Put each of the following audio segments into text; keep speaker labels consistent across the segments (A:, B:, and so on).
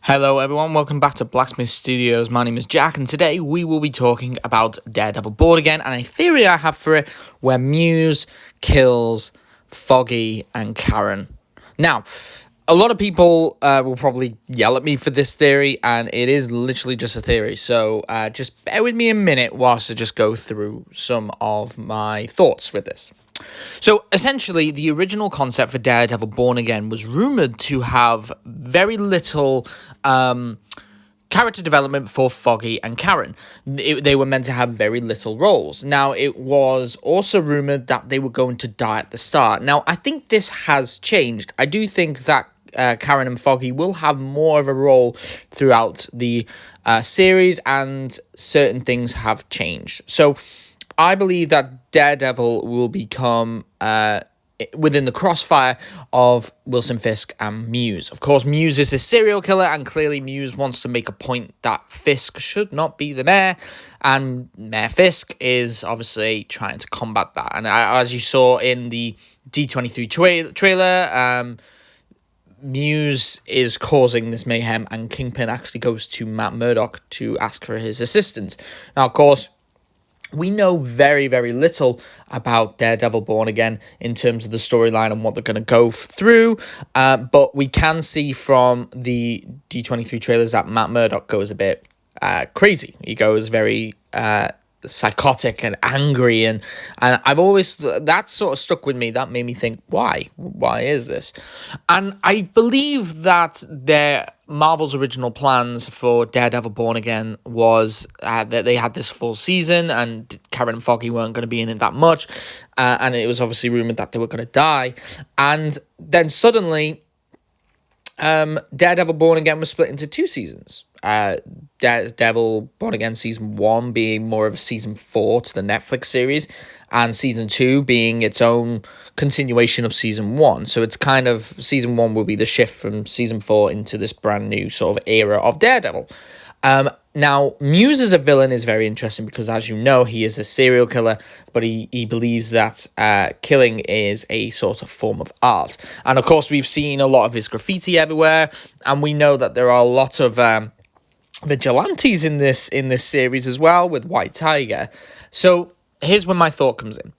A: Hello everyone, welcome back to Blacksmith Studios. My name is Jack and today we will be talking about Daredevil Born Again and a theory I have for it where Muse kills Foggy and Karen. Now, a lot of people will probably yell at me for this theory and it is literally just a theory. So just bear with me a minute whilst I just go through some of my thoughts with this. So, essentially, the original concept for Daredevil Born Again was rumoured to have very little character development for Foggy and Karen. They were meant to have very little roles. Now, it was also rumoured that they were going to die at the start. Now, I think this has changed. I do think that Karen and Foggy will have more of a role throughout the series, and certain things have changed. So, I believe that Daredevil will become within the crossfire of Wilson Fisk and Muse. Of course, Muse is a serial killer, and clearly Muse wants to make a point that Fisk should not be the mayor, and Mayor Fisk is obviously trying to combat that. And as you saw in the D23 trailer, Muse is causing this mayhem, and Kingpin actually goes to Matt Murdock to ask for his assistance. Now, of course, we know very, very little about Daredevil Born Again in terms of the storyline and what they're going to go through, but we can see from the D23 trailers that Matt Murdock goes a bit crazy. He goes very psychotic and angry, and I've always, that sort of stuck with me. That made me think, why is this? And I believe that Marvel's original plans for Daredevil Born Again was that they had this full season and Karen and Foggy weren't going to be in it that much, and it was obviously rumored that they were going to die, and then suddenly Daredevil Born Again was split into two seasons. Daredevil Born Again season 1 being more of a season 4 to the Netflix series, and season 2 being its own continuation of season 1. So it's kind of, season 1 will be the shift from season 4 into this brand new sort of era of Daredevil. Now, Muse as a villain is very interesting because, as you know, he is a serial killer, but he believes that killing is a sort of form of art. And, of course, we've seen a lot of his graffiti everywhere, and we know that there are a lot of vigilantes in this series as well with White Tiger. So here's where my thought comes in.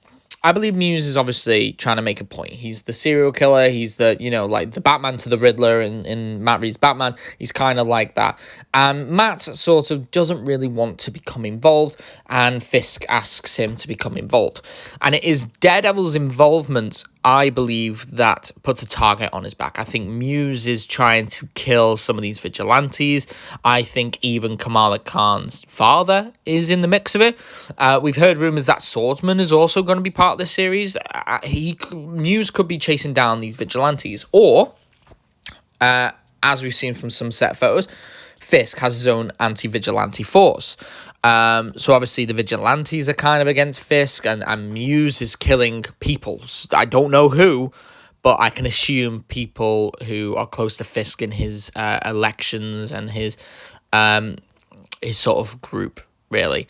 A: I believe Muse is obviously trying to make a point. He's the serial killer. He's the, like the Batman to the Riddler in Matt Reeves' Batman. He's kind of like that. And Matt sort of doesn't really want to become involved, and Fisk asks him to become involved. And it is Daredevil's involvement, I believe, that puts a target on his back. I think Muse is trying to kill some of these vigilantes. I think even Kamala Khan's father is in the mix of it. We've heard rumors that Swordsman is also going to be part of this series. Muse could be chasing down these vigilantes, or as we've seen from some set photos, Fisk has his own anti-vigilante force. So obviously the vigilantes are kind of against Fisk, and Muse is killing people. I don't know who, but I can assume people who are close to Fisk in his elections and his sort of group, really.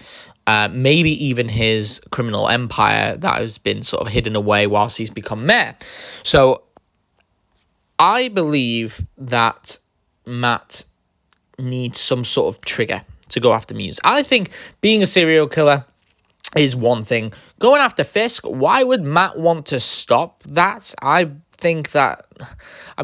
A: Maybe even his criminal empire that has been sort of hidden away whilst he's become mayor. So I believe that Matt needs some sort of trigger to go after Muse. I think being a serial killer is one thing. Going after Fisk, why would Matt want to stop that? I think that,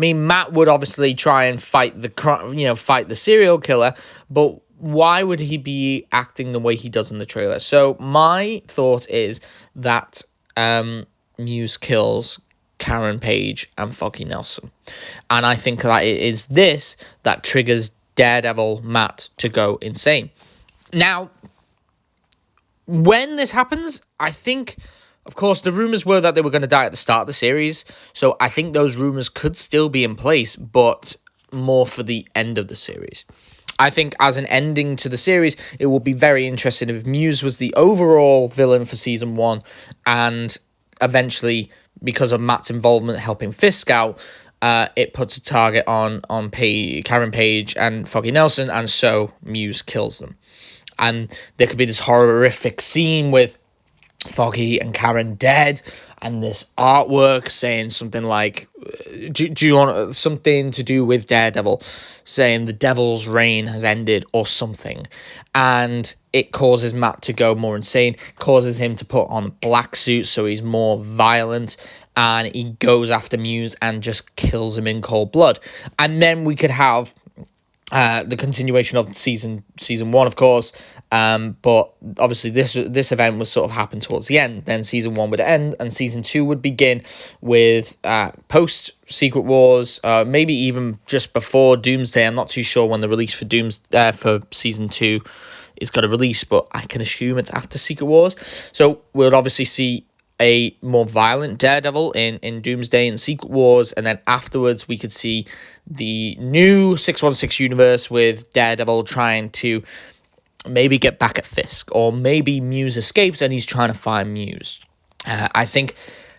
A: Matt would obviously try and fight the serial killer, but why would he be acting the way he does in the trailer? So my thought is that Muse kills Karen Page and Foggy Nelson. And I think that it is this that triggers Daredevil Matt to go insane. Now, when this happens, I think, of course, the rumors were that they were going to die at the start of the series, so I think those rumors could still be in place, but more for the end of the series. I think as an ending to the series, it will be very interesting if Muse was the overall villain for season 1, and eventually, because of Matt's involvement helping Fisk out, it puts a target on Karen Page and Foggy Nelson, and so Muse kills them. And there could be this horrific scene with Foggy and Karen dead, and this artwork saying something like, do you want something to do with Daredevil, saying the devil's reign has ended or something, and it causes Matt to go more insane, causes him to put on a black suit so he's more violent, and he goes after Muse and just kills him in cold blood. And then we could have the continuation of season one, of course, but obviously this event was sort of happened towards the end. Then season one would end, and season two would begin with post Secret Wars, maybe even just before Doomsday. I'm not too sure when the release for season two is going to release, but I can assume it's after Secret Wars. So we'll obviously see a more violent Daredevil in Doomsday and Secret Wars, and then afterwards we could see the new 616 universe with Daredevil trying to maybe get back at Fisk, or maybe Muse escapes and he's trying to find Muse. I think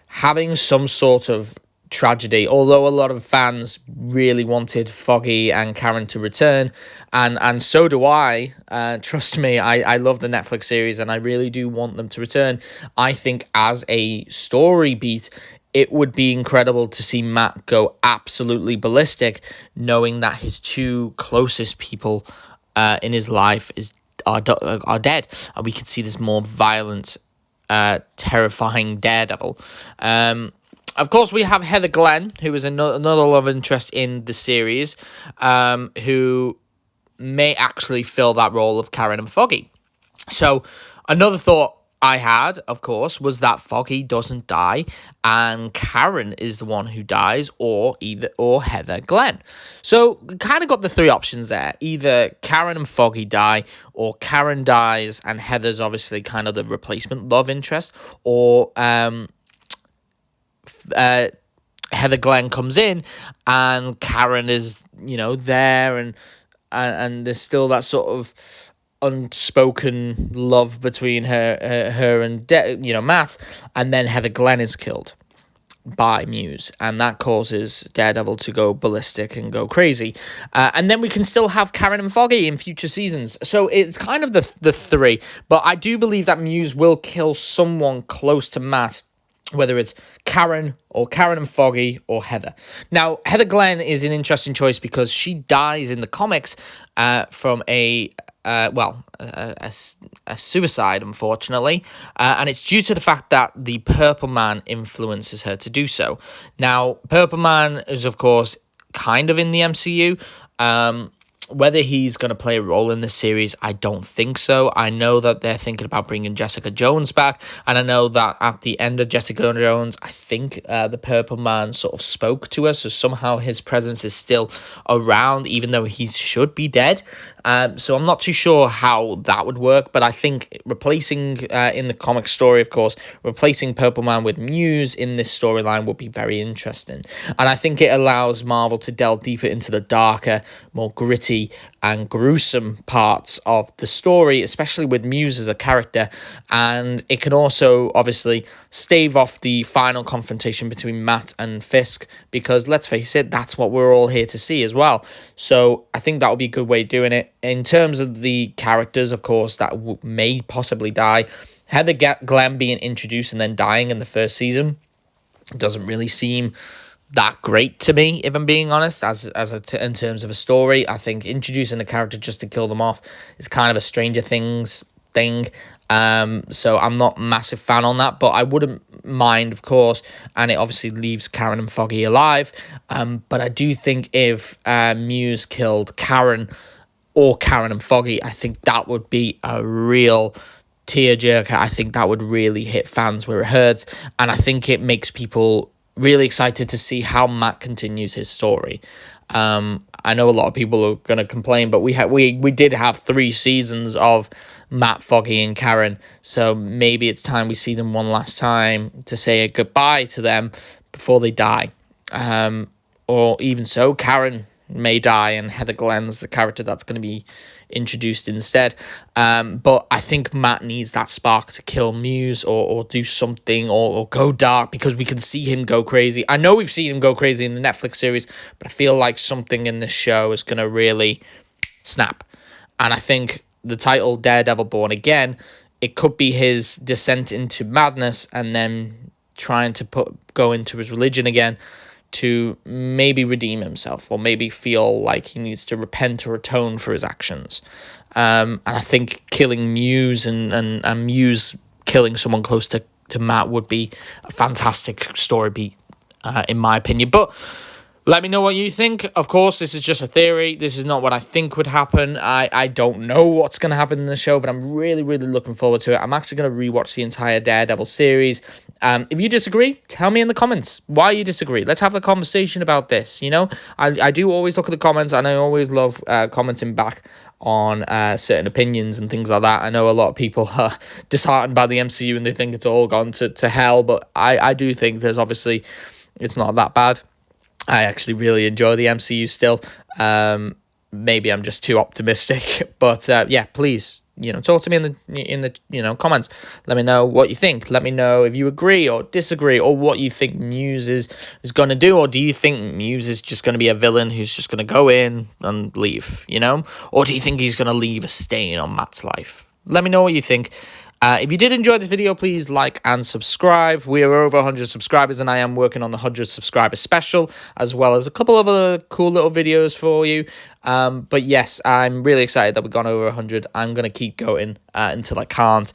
A: having some sort of tragedy, although a lot of fans really wanted Foggy and Karen to return, and so do I. Trust me, I love the Netflix series and I really do want them to return. I think as a story beat, it would be incredible to see Matt go absolutely ballistic, knowing that his two closest people in his life are dead, and we could see this more violent, terrifying Daredevil. Of course, we have Heather Glenn, who is another love interest in the series, who may actually fill that role of Karen and Foggy. So another thought I had, of course, was that Foggy doesn't die and Karen is the one who dies, or Heather Glenn. So kind of got the three options there. Either Karen and Foggy die, or Karen dies and Heather's obviously kind of the replacement love interest, or Heather Glenn comes in and Karen is, there, and there's still that sort of unspoken love between her and Matt, and then Heather Glenn is killed by Muse, and that causes Daredevil to go ballistic and go crazy, and then we can still have Karen and Foggy in future seasons. So it's kind of the three, but I do believe that Muse will kill someone close to Matt, whether it's Karen and Foggy or Heather. Now, Heather Glenn is an interesting choice because she dies in the comics from a suicide, unfortunately, and it's due to the fact that the Purple Man influences her to do so. Now, Purple Man is, of course, kind of in the MCU. Whether he's going to play a role in this series, I don't think so. I know that they're thinking about bringing Jessica Jones back, and I know that at the end of Jessica Jones, I think the Purple Man sort of spoke to her, so somehow his presence is still around, even though he should be dead. So I'm not too sure how that would work, but I think replacing, in the comic story, of course, replacing Purple Man with Muse in this storyline would be very interesting. And I think it allows Marvel to delve deeper into the darker, more gritty and gruesome parts of the story, especially with Muse as a character. And it can also, obviously, stave off the final confrontation between Matt and Fisk, because, let's face it, that's what we're all here to see as well. So I think that would be a good way of doing it. In terms of the characters, of course, that may possibly die, Heather Glenn being introduced and then dying in the first season doesn't really seem that great to me, if I'm being honest, in terms of a story. I think introducing a character just to kill them off is kind of a Stranger Things thing. So I'm not a massive fan on that, but I wouldn't mind, of course, and it obviously leaves Karen and Foggy alive. But I do think if Muse killed Karen or Karen and Foggy, I think that would be a real tearjerker. I think that would really hit fans where it hurts, and I think it makes people really excited to see how Matt continues his story. I know a lot of people are going to complain, but we did have 3 seasons of Matt, Foggy, and Karen, so maybe it's time we see them one last time to say a goodbye to them before they die. Or even so, Karen may die and Heather Glenn's the character that's going to be introduced instead. But I think Matt needs that spark to kill Muse or do something or go dark, because we can see him go crazy. I know we've seen him go crazy in the Netflix series, but I feel like something in this show is going to really snap. And I think the title Daredevil Born Again it could be his descent into madness and then trying to go into his religion again to maybe redeem himself, or maybe feel like he needs to repent or atone for his actions. And I think killing Muse and Muse killing someone close to Matt would be a fantastic story beat, in my opinion. But let me know what you think. Of course, this is just a theory. This is not what I think would happen. I don't know what's going to happen in the show, but I'm really, really looking forward to it. I'm actually going to rewatch the entire Daredevil series. If you disagree, tell me in the comments why you disagree. Let's have a conversation about this. You know, I do always look at the comments, and I always love commenting back on certain opinions and things like that. I know a lot of people are disheartened by the MCU and they think it's all gone to hell, but I do think there's obviously, it's not that bad. I actually really enjoy the MCU still. Maybe I'm just too optimistic, but yeah, please, talk to me in the comments. Let me know what you think. Let me know if you agree or disagree, or what you think Muse is going to do, or do you think Muse is just going to be a villain who's just going to go in and leave, or do you think he's going to leave a stain on Matt's life? Let me know what you think. If you did enjoy this video, please like and subscribe. We are over 100 subscribers, and I am working on the 100 subscriber special, as well as a couple of other cool little videos for you. But yes, I'm really excited that we've gone over 100. I'm going to keep going until I can't.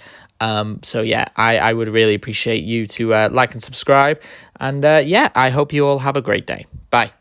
A: So yeah, I would really appreciate you to like and subscribe. And yeah, I hope you all have a great day. Bye.